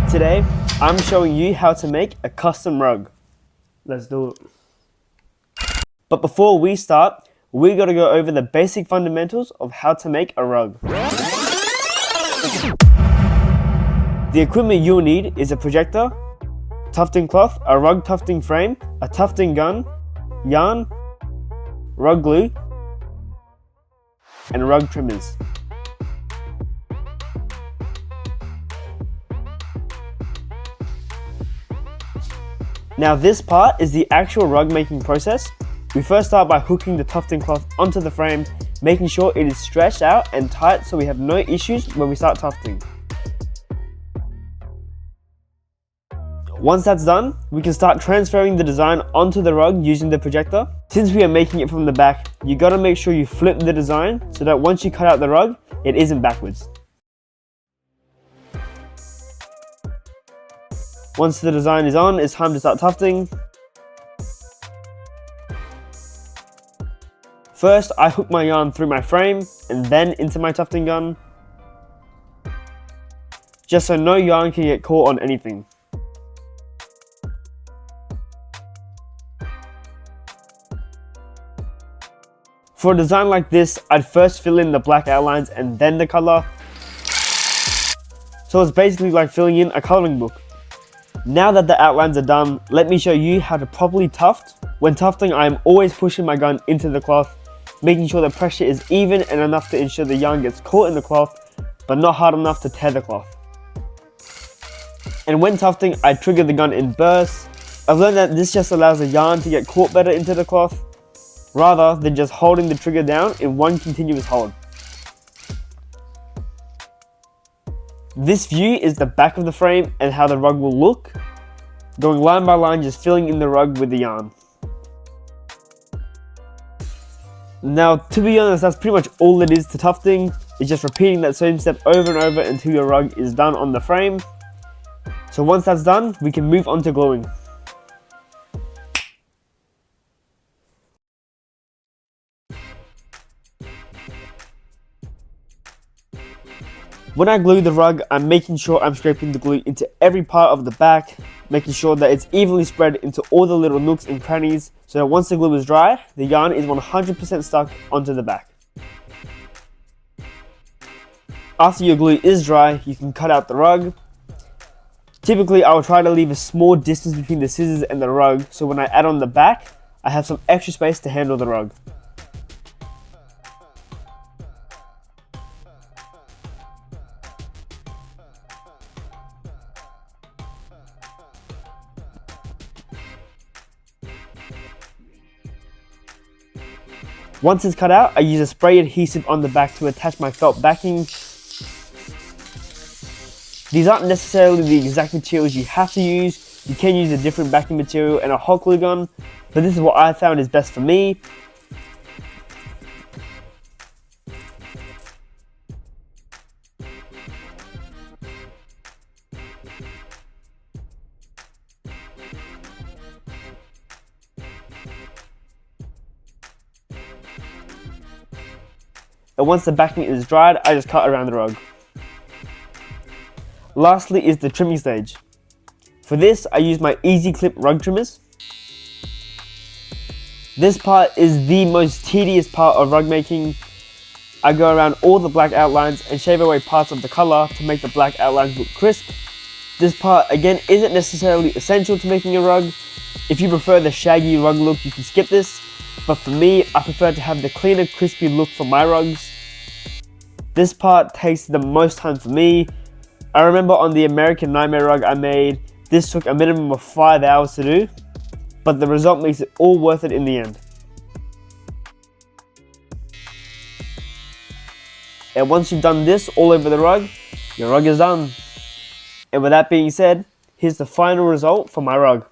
Today, I'm showing you how to make a custom rug. Let's do it. But before we start, we gotta go over the basic fundamentals of how to make a rug. The equipment you'll need is a projector, tufting cloth, a rug tufting frame, a tufting gun, yarn, rug glue, and rug trimmers. Now this part is the actual rug making process. We first start by hooking the tufting cloth onto the frame, making sure it is stretched out and tight so we have no issues when we start tufting. Once that's done, we can start transferring the design onto the rug using the projector. Since we are making it from the back, you gotta make sure you flip the design so that once you cut out the rug, it isn't backwards. Once the design is on, it's time to start tufting. First, I hook my yarn through my frame and then into my tufting gun, just so no yarn can get caught on anything. For a design like this, I'd first fill in the black outlines and then the color. So it's basically like filling in a coloring book. Now that the outlines are done, let me show you how to properly tuft. When tufting, I am always pushing my gun into the cloth, making sure the pressure is even and enough to ensure the yarn gets caught in the cloth, but not hard enough to tear the cloth. And when tufting, I trigger the gun in bursts. I've learned that this just allows the yarn to get caught better into the cloth, rather than just holding the trigger down in one continuous hold. This view is the back of the frame and how the rug will look, going line by line, just filling in the rug with the yarn. Now, to be honest, that's pretty much all it is to tufting. It's just repeating that same step over and over until your rug is done on the frame. So once that's done, we can move on to gluing. When I glue the rug, I'm making sure I'm scraping the glue into every part of the back, making sure that it's evenly spread into all the little nooks and crannies, so that once the glue is dry, the yarn is 100% stuck onto the back. After your glue is dry, you can cut out the rug. Typically, I will try to leave a small distance between the scissors and the rug, so when I add on the back, I have some extra space to handle the rug. Once it's cut out, I use a spray adhesive on the back to attach my felt backing. These aren't necessarily the exact materials you have to use. You can use a different backing material and a hot glue gun, but this is what I found is best for me. And once the backing is dried, I just cut around the rug. Lastly is the trimming stage. For this, I use my Easy Clip rug trimmers. This part is the most tedious part of rug making. I go around all the black outlines and shave away parts of the color to make the black outlines look crisp. This part, again, isn't necessarily essential to making a rug. If you prefer the shaggy rug look, you can skip this. But for me, I prefer to have the cleaner, crispy look for my rugs. This part takes the most time for me. I remember on the American Nightmare rug I made, this took a minimum of 5 hours to do, but the result makes it all worth it in the end. And once you've done this all over the rug, your rug is done. And with that being said, here's the final result for my rug.